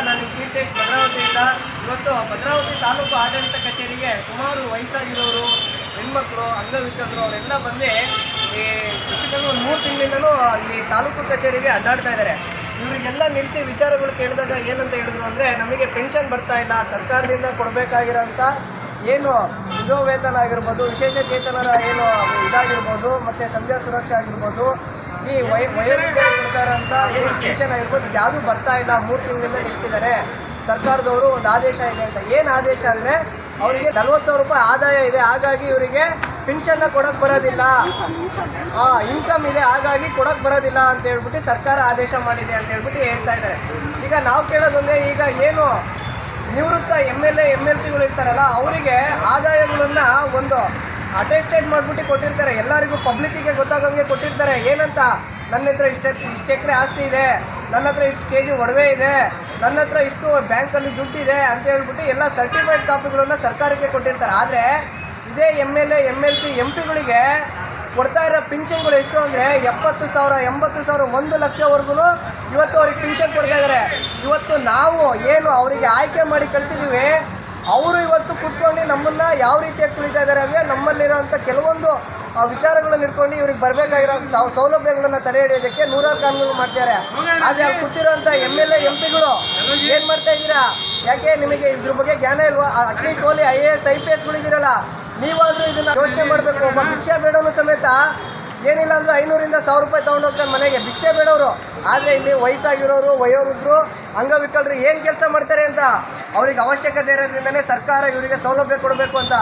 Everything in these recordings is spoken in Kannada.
ನಾನು ಕೀರ್ತಿಶ್ ಭದ್ರಾವತಿಯಿಂದ. ಇವತ್ತು ಭದ್ರಾವತಿ ತಾಲೂಕು ಆಡಳಿತ ಕಚೇರಿಗೆ ಸುಮಾರು ವಯಸ್ಸಾಗಿರೋರು, ಹೆಣ್ಮಕ್ಳು, ಅಂಗವಿಕಲರು ಅವರೆಲ್ಲ ಬಂದು ಈ ಹೆಚ್ಚು ಒಂದು 3 ತಿಂಗಳಿಂದಲೂ ಈ ತಾಲೂಕು ಕಚೇರಿಗೆ ಅಡ್ಡಾಡ್ತಾ ಇದ್ದಾರೆ. ಇವರಿಗೆಲ್ಲ ನಿಲ್ಲಿಸಿ ವಿಚಾರಗಳು ಕೇಳಿದಾಗ ಏನಂತ ಹೇಳಿದ್ರು ಅಂದರೆ, ನಮಗೆ ಪೆನ್ಷನ್ ಬರ್ತಾ ಇಲ್ಲ, ಸರ್ಕಾರದಿಂದ ಕೊಡಬೇಕಾಗಿರೋಂಥ ಏನು ವಿಧೋವೇತನ ಆಗಿರ್ಬೋದು, ವಿಶೇಷ ಚೇತನರ ಏನು ಇದಾಗಿರ್ಬೋದು, ಮತ್ತು ಸಂಧ್ಯಾ ಸುರಕ್ಷಾ ಆಗಿರ್ಬೋದು, ಈ ವಯೋವೃದ್ಧರಿಗೆ ಕೊಡ್ತಾರಂಥ ಏನು ಪೆನ್ಷನ್ ಆಗಿರ್ಬೋದು, ಯಾವುದೂ ಬರ್ತಾ ಇಲ್ಲ, 3 ತಿಂಗಳಿಂದ ನಿಲ್ಲಿಸಿದ್ದಾರೆ. ಸರ್ಕಾರದವರು ಒಂದು ಆದೇಶ ಇದೆ ಅಂತ. ಏನು ಆದೇಶ ಅಂದರೆ, ಅವರಿಗೆ 40,000 ರೂಪಾಯಿ ಆದಾಯ ಇದೆ, ಹಾಗಾಗಿ ಇವರಿಗೆ ಪೆನ್ಷನ್ನ ಕೊಡೋಕ್ಕೆ ಬರೋದಿಲ್ಲ, ಇನ್ಕಮ್ ಇದೆ, ಹಾಗಾಗಿ ಕೊಡೋಕ್ಕೆ ಬರೋದಿಲ್ಲ ಅಂತ ಹೇಳ್ಬಿಟ್ಟು ಸರ್ಕಾರ ಆದೇಶ ಮಾಡಿದೆ ಅಂತ ಹೇಳ್ಬಿಟ್ಟು ಹೇಳ್ತಾ ಇದ್ದಾರೆ. ಈಗ ನಾವು ಕೇಳೋದಂದರೆ, ಈಗ ಏನು ನಿವೃತ್ತ MLCಗಳು ಇರ್ತಾರಲ್ಲ, ಅವರಿಗೆ ಆದಾಯಗಳನ್ನು ಒಂದು ಅಟೆಸ್ಟೆಡ್ ಮಾಡಿಬಿಟ್ಟು ಕೊಟ್ಟಿರ್ತಾರೆ, ಎಲ್ಲರಿಗೂ ಪಬ್ಲಿಕ್ಕಿಗೆ ಗೊತ್ತಾಗೋಂಗೆ ಕೊಟ್ಟಿರ್ತಾರೆ. ಏನಂತ, ನನ್ನ ಹತ್ರ ಇಷ್ಟು ಎಕರೆ ಆಸ್ತಿ ಇದೆ, ನನ್ನ ಹತ್ರ ಇಷ್ಟು kg ಒಡವೆ ಇದೆ, ನನ್ನ ಹತ್ರ ಇಷ್ಟು ಬ್ಯಾಂಕಲ್ಲಿ ದುಡ್ಡಿದೆ ಅಂತ ಹೇಳ್ಬಿಟ್ಟು ಎಲ್ಲ ಸರ್ಟಿಫೈಡ್ ಕಾಪಿಗಳನ್ನು ಸರ್ಕಾರಕ್ಕೆ ಕೊಟ್ಟಿರ್ತಾರೆ. ಆದರೆ ಇದೇ MLC MP ಗಳಿಗೆ ಕೊಡ್ತಾ ಇರೋ ಪಿನ್ಷನ್ಗಳು ಎಷ್ಟು ಅಂದರೆ 70,000, 80,000, 1 ಲಕ್ಷವರೆಗೂ ಇವತ್ತು ಅವ್ರಿಗೆ ಪಿನ್ಷನ್ ಕೊಡ್ತಾ ಇದ್ದಾರೆ. ಇವತ್ತು ನಾವು ಏನು ಅವರಿಗೆ ಆಯ್ಕೆ ಮಾಡಿ ಕಳಿಸಿದ್ದೀವಿ, ಅವರು ಇವತ್ತು ಕೂತ್ಕೊಂಡು ನಮ್ಮನ್ನು ಯಾವ ರೀತಿಯಾಗಿ ತುಳಿತಾ ಇದ್ದಾರೆ ಅಂದರೆ, ನಮ್ಮಲ್ಲಿರೋಂಥ ಕೆಲವೊಂದು ವಿಚಾರಗಳನ್ನು ಇಟ್ಕೊಂಡು ಇವ್ರಿಗೆ ಬರಬೇಕಾಗಿರೋ ಸೌಲಭ್ಯಗಳನ್ನು ತಡೆ ಹಿಡಿಯೋದಕ್ಕೆ ನೂರಾರು ಕಾನೂನು ಮಾಡ್ತಾರೆ. ಆದರೆ ಅಲ್ಲಿ ಕೂತಿರೋಂಥ MLA-MPಗಳು ಏನು ಮಾಡ್ತಾ ಇದ್ದೀರಾ? ಯಾಕೆ ನಿಮಗೆ ಇದ್ರ ಬಗ್ಗೆ ಜ್ಞಾನ ಇಲ್ವಾ? ಅಟ್ಲೀಸ್ಟ್ ಓನ್ಲಿ IAS IPSಗಳಿದ್ದೀರಲ್ಲ, ನೀವಾದರೂ ಇದನ್ನು ಯೋಚನೆ ಮಾಡಬೇಕು. ಒಬ್ಬ ಭಿಕ್ಷೆ ಬೇಡೋನು ಸಮೇತ ಏನಿಲ್ಲ ಅಂದರೆ 500ರಿಂದ 1,000 ರೂಪಾಯಿ ತೊಗೊಂಡೋಗ್ತಾರೆ ಮನೆಗೆ, ಭಿಕ್ಷೆ ಬೇಡವರು. ಆದರೆ ಇಲ್ಲಿ ವಯಸ್ಸಾಗಿರೋರು, ವಯೋವೃದ್ಧರು, ಅಂಗವಿಕಲರು ಏನು ಕೆಲಸ ಮಾಡ್ತಾರೆ ಅಂತ ಅವ್ರಿಗೆ ಅವಶ್ಯಕತೆ ಇರೋದ್ರಿಂದನೇ ಸರ್ಕಾರ ಇವರಿಗೆ ಸೌಲಭ್ಯ ಕೊಡಬೇಕು ಅಂತ.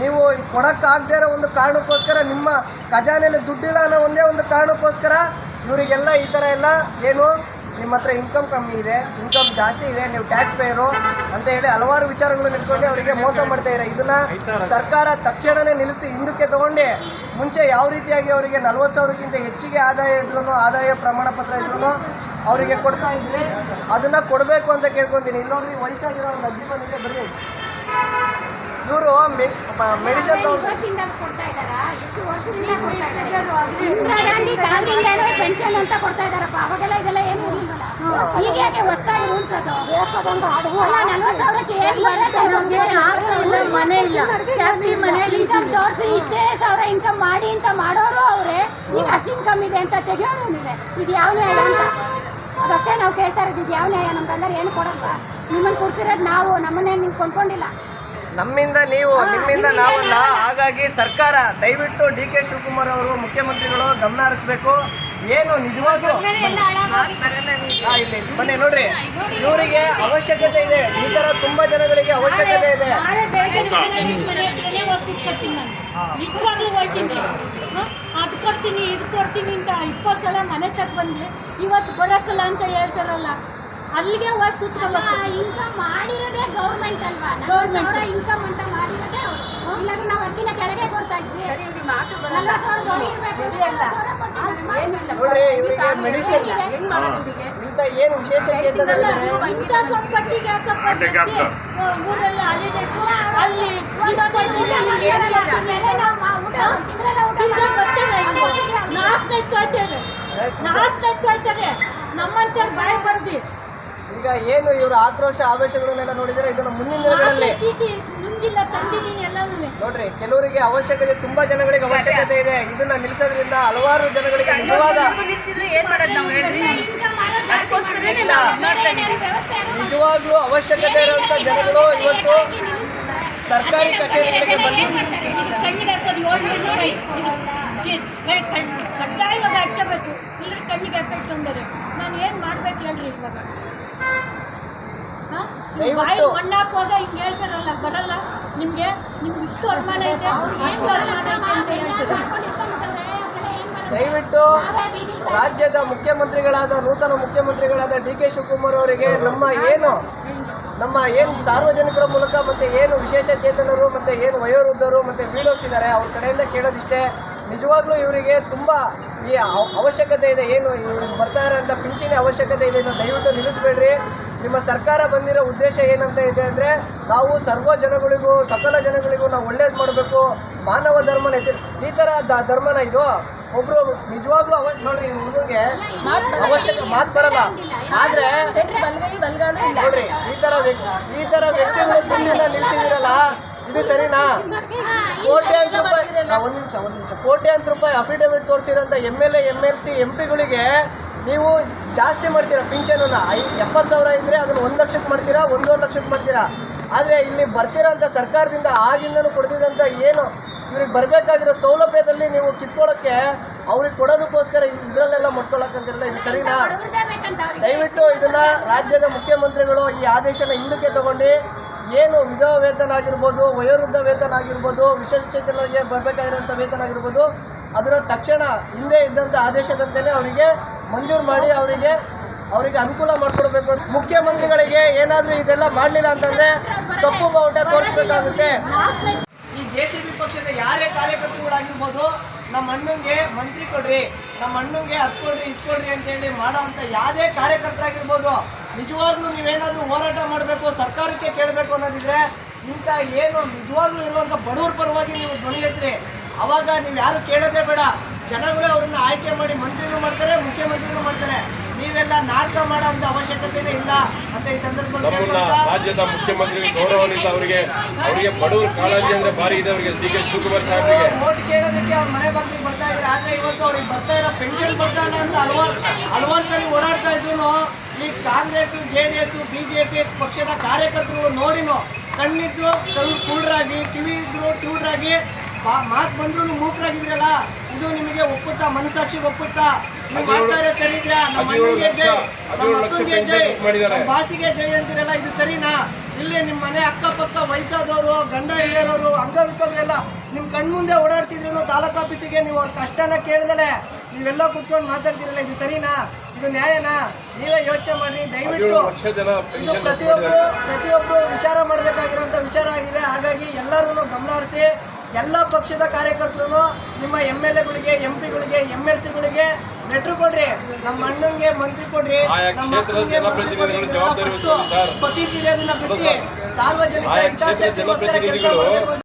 ನೀವು ಕೊಡೋಕ್ಕಾಗದೇ ಇರೋ ಒಂದು ಕಾರಣಕ್ಕೋಸ್ಕರ, ನಿಮ್ಮ ಖಜಾನೆಯಲ್ಲಿ ದುಡ್ಡಿಲ್ಲ ಅನ್ನೋ ಒಂದೇ ಒಂದು ಕಾರಣಕ್ಕೋಸ್ಕರ ಇವರಿಗೆಲ್ಲ ಈ ಥರ ಎಲ್ಲ ಏನು, ನಿಮ್ಮ ಹತ್ರ ಇನ್ಕಮ್ ಕಮ್ಮಿ ಇದೆ, ಇನ್ಕಮ್ ಜಾಸ್ತಿ ಇದೆ, ನೀವು ಟ್ಯಾಕ್ಸ್ ಪೇಯರು ಅಂತ ಹೇಳಿ ಹಲವಾರು ವಿಚಾರಗಳನ್ನು ಇಟ್ಕೊಂಡು ಅವರಿಗೆ ಮೋಸ ಮಾಡ್ತಾ ಇದ್ದಾರೆ. ಇದನ್ನು ಸರ್ಕಾರ ತಕ್ಷಣವೇ ನಿಲ್ಲಿಸಿ ಹಿಂದಕ್ಕೆ ತಗೊಂಡು, ಮುಂಚೆ ಯಾವ ರೀತಿಯಾಗಿ ಅವರಿಗೆ 40,000ಕ್ಕಿಂತ ಹೆಚ್ಚಿಗೆ ಆದಾಯ ಇದ್ರೂ, ಆದಾಯ ಪ್ರಮಾಣ ಪತ್ರ ಇದ್ರೂ ಅವರಿಗೆ ಕೊಡ್ತಾ ಇದ್ರಿ, ಅದನ್ನು ಕೊಡಬೇಕು ಅಂತ ಕೇಳ್ಕೊತೀನಿ. ಇಲ್ಲೋಡ್ರಿ, ವಯಸ್ಸಾಗಿರೋ ಒಂದು ಅಜ್ಜಿ ಬಂದಿದೆ, ಬರ್ರಿ. ಇವರು ಮೆಡಿಸಿನ್ ಕೊಡ್ತಾ ಇದ್ದಾರಾ? ಎಷ್ಟು ವರ್ಷದಿಂದ ಕೊಡ್ತಾ ಇದ್ದಾರೆ? ಇಂದಿರಾ ಗಾಂಧಿ ಕಾಲದಿಂದಲೂ ಪೆನ್ಷನ್ ಅಂತ ಕೊಡ್ತಾ ಇದ್ದಾರಪ್ಪ. ಅವಾಗೆಲ್ಲ ಇದೆಲ್ಲ ಏನು ಇರಲಿಲ್ಲ. ಈಗ ಯಾಕೆ ಹೊಸದಾಗಿ ರೂಲ್ಸೋದು? ಅಲ್ಲ, 40,000ಕ್ಕೆ ಹೇಗೆ ಮನೆ ಇಲ್ಲ, ಮನೆಯಲ್ಲಿ ಇನ್ಕಮ್ ತೋರಿಸಿ ಇಷ್ಟೇ 1,000 ಇನ್ಕಮ್ ಮಾಡಿ ಅಂತ ಮಾಡೋರು ಅವರೇ. ಈಗ ಅಷ್ಟು ಇನ್ಕಮ್ ಇದೆ ಅಂತ ತೆಗೆಯೋರು ನೀವೇ. ಇದು ಯಾವ ನ್ಯಾಯ ಅಂತ ಅದಷ್ಟೇ ನಾವು ಕೇಳ್ತಾ ಇರೋದು. ಇದು ಯಾವ ನ್ಯಾಯ? ನಮ್ಗೆ ಅಂದ್ರೆ ಏನು ಕೊಡಲ್ಲ. ನಿಮ್ಮನ್ನು ಕೊಡ್ತಿರೋದು ನಾವು, ನಮ್ಮನ್ನೇ ನೀವು ಕೊಂಡ್ಕೊಂಡಿಲ್ಲ. ನಮ್ಮಿಂದ ನೀವು, ನಿಮ್ಮಿಂದ ನಾವಲ್ಲ. ಹಾಗಾಗಿ ಸರ್ಕಾರ ದಯವಿಟ್ಟು DK ಶಿವಕುಮಾರ್ ಅವರು, ಮುಖ್ಯಮಂತ್ರಿಗಳು ಗಮನ ಹರಿಸಬೇಕು. ಏನು ನಿಜವಾಗ್ಲೂ ಇಲ್ಲಿ ಬನ್ನಿ ನೋಡ್ರಿ, ಇವರಿಗೆ ಅವಶ್ಯಕತೆ ಇದೆ. ಈ ಥರ ತುಂಬ ಜನಗಳಿಗೆ ಅವಶ್ಯಕತೆ ಇದೆ. ಅದು ಕೊಡ್ತೀನಿ, ಇದು ಕೊಡ್ತೀನಿ ಅಂತ 20 ಸಲ ಮನೆ ತಕ್ಕ ಬಂದು ಇವತ್ತು ಬರೋಕ್ಕಲ್ಲ ಅಂತ ಹೇಳ್ತಾರಲ್ಲ, ಅಲ್ಲಿಗೆ ಹೋಗಿ ಕೂತ್ಕೋಬೇಕು. ಇನ್ಕಮ್ ಮಾಡಿರೋದೇ ಗೌರ್ಮೆಂಟ್ ಅಲ್ವಾ? ಗೌರ್ಮೆಂಟ್ ಇನ್ಕಮ್ ಅಂತ ಮಾಡಿರೋದೇ ಅವರು. ಇಲ್ಲಾಂದ್ರೆ ನಾವು ಅದಕ್ಕಿಂತ ಕೆಳಗೆ ಕೊಡ್ತಾ ಇದ್ವಿ. ನೋಡ್ರಿ, ಇವರಿಗೆ ಮೆಡಿಸಿನ್ ಇಂಥ ಏನು ವಿಶೇಷ ಚೇತನ ಇಂಥ ಸೊಪ್ಪಟ್ಟಿಗೆ ಊರೆಲ್ಲ ಅಲ್ಲಿ ನಾಸ್ತಾಯ್ತಾರೆ ನಮ್ಮಂತವ್ರು ಭಯ ಪಡ್ದಿ. ಈಗ ಏನು ಇವರ ಆಕ್ರೋಶ ಆವೇಶಗಳನ್ನೆಲ್ಲ ನೋಡಿದರೆ, ಇದನ್ನು ಮುಂದಿನ ದಿನಗಳಲ್ಲಿ ಚೀಟಿ ನುಂಗಿಲ್ಲ, ತಂದಿದ್ದೀನಿ ಎಲ್ಲವೂ. ನೋಡ್ರಿ, ಕೆಲವರಿಗೆ ಅವಶ್ಯಕತೆ, ತುಂಬಾ ಜನಗಳಿಗೆ ಅವಶ್ಯಕತೆ ಇದೆ. ಇದನ್ನ ನಿಲ್ಲಿಸೋದ್ರಿಂದ ಹಲವಾರು ಜನಗಳಿಗೆ ನಿಜವಾದ ನಿಜವಾಗ್ಲೂ ಅವಶ್ಯಕತೆ ಇರುವಂತ ಜನಗಳು ಇವತ್ತು ಸರ್ಕಾರಿ ಕಚೇರಿಗಳಿಗೆ ಬಂದು ಕಣ್ಣಿಗೆ ಹಾಕೋದು 7 ಕಡ್ಡಾಯವಾಗಿ ಹಾಕಬೇಕು, ಇಲ್ಲ ಕಣ್ಣಿಗೆ ಹಾಕಬೇಕು ತೊಂದರೆ. ನಾನು ಏನು ಮಾಡ್ಬೇಕು ಹೇಳ್ರಿ ಇವಾಗ? ಬಾಯಿ ಮಣ್ಣಾಕೋಗ ಹಿಂಗೆ ಹೇಳ್ತಾರಲ್ಲ, ಬರಲ್ಲ ನಿಮ್ಗೆ ಇಷ್ಟು ಅನುಮಾನ ಇದೆ, ಎಷ್ಟು ಅನುಮಾನ ಇದೆ ಅಂತ ಹೇಳ್ತಾರೆ. ದಯವಿಟ್ಟು ರಾಜ್ಯದ ಮುಖ್ಯಮಂತ್ರಿಗಳಾದ, ನೂತನ ಮುಖ್ಯಮಂತ್ರಿಗಳಾದ DK ಶಿವಕುಮಾರ್ ಅವರಿಗೆ ನಮ್ಮ ಏನು ಸಾರ್ವಜನಿಕರ ಮೂಲಕ, ಮತ್ತು ಏನು ವಿಶೇಷ ಚೇತನರು, ಮತ್ತು ಏನು ವಯೋವೃದ್ಧರು, ಮತ್ತು ವಿಡೋಸ್ ಇದ್ದಾರೆ, ಅವ್ರ ಕಡೆಯಿಂದ ಕೇಳೋದಿಷ್ಟೇ. ನಿಜವಾಗ್ಲೂ ಇವರಿಗೆ ತುಂಬ ಈ ಅವಶ್ಯಕತೆ ಇದೆ. ಏನು ಇವ್ರಿಗೆ ಬರ್ತಾ ಇರೋಂಥ ಪಿಂಚಣಿ ಅವಶ್ಯಕತೆ ಇದೆ. ಇದನ್ನು ದಯವಿಟ್ಟು ನಿಲ್ಲಿಸಬೇಡ್ರಿ. ನಿಮ್ಮ ಸರ್ಕಾರ ಬಂದಿರೋ ಉದ್ದೇಶ ಏನಂತ ಇದೆ ಅಂದರೆ, ನಾವು ಸರ್ವ ಜನಗಳಿಗೂ, ಸಕಲ ಜನಗಳಿಗೂ ನಾವು ಒಳ್ಳೇದು ಮಾಡಬೇಕು, ಮಾನವ ಧರ್ಮನ ಈ ಥರ ಧರ್ಮನ ಇದು. ಒಬ್ರು ನಿಜವಾಗ್ಲೂ ನೋಡ್ರಿ ಹುಡುಗಗೆ ಅವಶ್ಯಕ ಮಾತು ಬರಲ್ಲ, ಆದ್ರೆ ನೋಡ್ರಿ ಈ ತರ ವ್ಯಕ್ತಿಗಳು ತಿಂಡಿನ ನಿಲ್ಸಿದಿರಲ್ಲ, ಇದು ಸರಿನಾ? ಕೋಟ್ಯಾಂತರ ರೂಪಾಯಿ ಒಂದ್ ನಿಮಿಷ ಕೋಟ್ಯಾಂತರ ರೂಪಾಯಿ ಅಫಿಡವಿಟ್ ತೋರಿಸಿರೋಂಥ MLA MLC MP ಗಳಿಗೆ ನೀವು ಜಾಸ್ತಿ ಮಾಡ್ತೀರಾ ಪಿಂಚನನ್ನ. 70,000 ಇದ್ರೆ ಅದನ್ನ 1 ಲಕ್ಷಕ್ಕೆ ಮಾಡ್ತೀರಾ, 1.5 ಲಕ್ಷಕ್ಕೆ ಮಾಡ್ತೀರಾ. ಆದರೆ ಇಲ್ಲಿ ಬರ್ತಿರೋಂಥ ಸರ್ಕಾರದಿಂದ ಆಗಿಂದನೂ ಕೊಡ್ತಿದ್ದಂಥ ಏನು ಇವ್ರಿಗೆ ಬರಬೇಕಾಗಿರೋ ಸೌಲಭ್ಯದಲ್ಲಿ ನೀವು ಕಿತ್ಕೊಳ್ಳೋಕ್ಕೆ ಅವ್ರಿಗೆ ಕೊಡೋದಕ್ಕೋಸ್ಕರ ಇದರಲ್ಲೆಲ್ಲ ಮುಟ್ಕೊಳ್ಳೋಕ್ಕಂತಿರಲ್ಲ, ಇದು ಸರಿನಾ? ದಯವಿಟ್ಟು ಇದನ್ನ ರಾಜ್ಯದ ಮುಖ್ಯಮಂತ್ರಿಗಳು ಈ ಆದೇಶನ ಹಿಂದಕ್ಕೆ ತಗೊಂಡು ಏನು ವಿಧವಾ ವೇತನ ಆಗಿರ್ಬೋದು, ವಯೋವೃದ್ಧ ವೇತನ ಆಗಿರ್ಬೋದು, ವಿಶೇಷಚೇತನರಿಗೆ ಬರಬೇಕಾಗಿರೋಂಥ ವೇತನ ಆಗಿರ್ಬೋದು, ಅದರ ತಕ್ಷಣ ಹಿಂದೆ ಇದ್ದಂಥ ಆದೇಶದಂತೆಯೇ ಅವರಿಗೆ ಮಂಜೂರು ಮಾಡಿ ಅವರಿಗೆ ಅನುಕೂಲ ಮಾಡಿಕೊಡ್ಬೇಕು. ಮುಖ್ಯಮಂತ್ರಿಗಳಿಗೆ ಏನಾದರೂ ಇದೆಲ್ಲ ಮಾಡಲಿಲ್ಲ ಅಂತಂದರೆ ತಪ್ಪು ಬಾವುಟ ತೋರಿಸ್ಬೇಕಾಗುತ್ತೆ. ಈ JCB ಪಕ್ಷದ ಯಾರೇ ಕಾರ್ಯಕರ್ತರುಗಳಾಗಿರ್ಬೋದು, ನಮ್ಮ ಅಣ್ಣಂಗೆ ಮಂತ್ರಿ ಕೊಡ್ರಿ, ನಮ್ಮ ಅಣ್ಣಂಗೆ ಅದು ಕೊಡ್ರಿ ಇದು ಕೊಡ್ರಿ ಅಂತೇಳಿ ಮಾಡೋ ಅಂಥ ಯಾವುದೇ ಕಾರ್ಯಕರ್ತರಾಗಿರ್ಬೋದು, ನಿಜವಾಗ್ಲೂ ನೀವೇನಾದರೂ ಹೋರಾಟ ಮಾಡಬೇಕು, ಸರ್ಕಾರಕ್ಕೆ ಕೇಳಬೇಕು ಅನ್ನೋದಿದ್ರೆ ಇಂಥ ಏನು ನಿಜವಾಗ್ಲೂ ಇರುವಂಥ ಬಡವ್ರ ಪರವಾಗಿ ನೀವು ಧ್ವನಿ ಎತ್ತಿರಿ. ಅವಾಗ ನೀವು ಯಾರು ಕೇಳೋದೇ ಬೇಡ, ಜನಗಳೇ ಅವ್ರನ್ನ ಆಯ್ಕೆ ಮಾಡಿ ಮಂತ್ರಿನೂ ಮಾಡ್ತಾರೆ, ಮುಖ್ಯಮಂತ್ರಿನೂ ಮಾಡ್ತಾರೆ. ನೀವೆಲ್ಲ ನಾಟಕ ಮಾಡೋ ಅಂತ ಅವಶ್ಯಕತೆನೇ ಇಲ್ಲ ಅಂತ ಈ ಸಂದರ್ಭದಲ್ಲಿ ರಾಜ್ಯದ ಮುಖ್ಯಮಂತ್ರಿ ಗೌರವಾನ್ವಿತ ಅವರಿಗೆ ಬಡವರ ಕಾಳಜಿ ಅಂದ್ರೆ ಭಾರಿ ಇದೆ. ಅವರಿಗೆ DK ಶಿವಕುಮಾರ್ ಸಾಹೇಬರಿಗೆ ವೋಟ್ ಕೇಳೋದಕ್ಕೆ ಅವ್ರ ಮನೆ ಬಾಗಿಲಿಗೆ ಬರ್ತಾ ಇದ್ದಾರೆ. ಆದ್ರೆ ಇವತ್ತು ಅವ್ರಿಗೆ ಬರ್ತಾ ಇರೋ ಪೆನ್ಷನ್ ಬರ್ತಾ ಇಲ್ಲ ಅಂತ ಹಲವಾರು ಸಲ ಓಡಾಡ್ತಾ ಇದ್ರು. ಈ ಕಾಂಗ್ರೆಸ್ JDS BJP ಪಕ್ಷದ ಕಾರ್ಯಕರ್ತರು ನೋಡಿನೋ ಕಣ್ಣಿದ್ರು ಕುರುಡರಾಗಿ, ಕಿವಿ ಇದ್ರು ಕಿವುಡರಾಗಿ, ಮಾತು ಬಂದ್ರು ಮೂಕರಾಗಿದ್ರಲ್ಲ, ಇದು ನಿಮಗೆ ಒಪ್ಪುತ್ತಾ? ಮನಸ್ಸಾಕ್ಷಿಗೆ ಒಪ್ಪುತ್ತಾ? ನೀವು ಮಾಡ್ತಾ ಇರೋ ಸರಿ ಇದ್ಯಾ? ನಮ್ಮ ಅಣ್ಣಂಗೆ ಜೈ, ನಮ್ಮ ಮಕ್ಕಳಿಗೆ ಜೈ, ನಮ್ಮ ಬಾಸಿಗೆ ಜೈ ಅಂತಿರಲ್ಲ, ಇದು ಸರಿನಾ? ಇಲ್ಲಿ ನಿಮ್ಮ ಮನೆ ಅಕ್ಕಪಕ್ಕ ವಯಸ್ಸಾದವರು, ಗಂಡ ಹಿರಿಯರವರು, ಅಂಗವಿಕಲರೆಲ್ಲ ನಿಮ್ಮ ಕಣ್ಮುಂದೆ ಓಡಾಡ್ತಿದ್ರು ತಾಲೂಕು ಆಫೀಸಿಗೆ. ನೀವು ಅವ್ರ ಕಷ್ಟನ ಕೇಳಿದ್ರೆ ನೀವೆಲ್ಲ ಕುತ್ಕೊಂಡು ಮಾತಾಡ್ತಿರಲ್ಲ, ಇದು ಸರಿನಾ? ಇದು ನ್ಯಾಯನಾ? ನೀವೇ ಯೋಚನೆ ಮಾಡ್ರಿ ದಯವಿಟ್ಟು. ಇದು ಪ್ರತಿಯೊಬ್ಬರು ವಿಚಾರ ಮಾಡಬೇಕಾಗಿರುವಂಥ ವಿಚಾರ ಆಗಿದೆ. ಹಾಗಾಗಿ ಎಲ್ಲರೂ ಗಮನ ಹರಿಸಿ, ಎಲ್ಲ ಪಕ್ಷದ ಕಾರ್ಯಕರ್ತರು ನಿಮ್ಮ MLAಗಳಿಗೆ, MP ಗಳಿಗೆ, MLCಗಳಿಗೆ ಲೆಟ್ರ್ ಕೊಡ್ರಿ, ನಮ್ಮ ಅಣ್ಣಂಗೆ ಮಂತ್ರಿ ಕೊಡ್ರಿ, ನಮ್ಮ ಬಕೆಟ್ ಇಳಿಯೋದನ್ನ ಬಿಟ್ಟು ಸಾರ್ವಜನಿಕ ಹಿತಾಸಕ್ತಿಗೋಸ್ಕರ ಕೆಲಸ ಮಾಡಬೇಕು.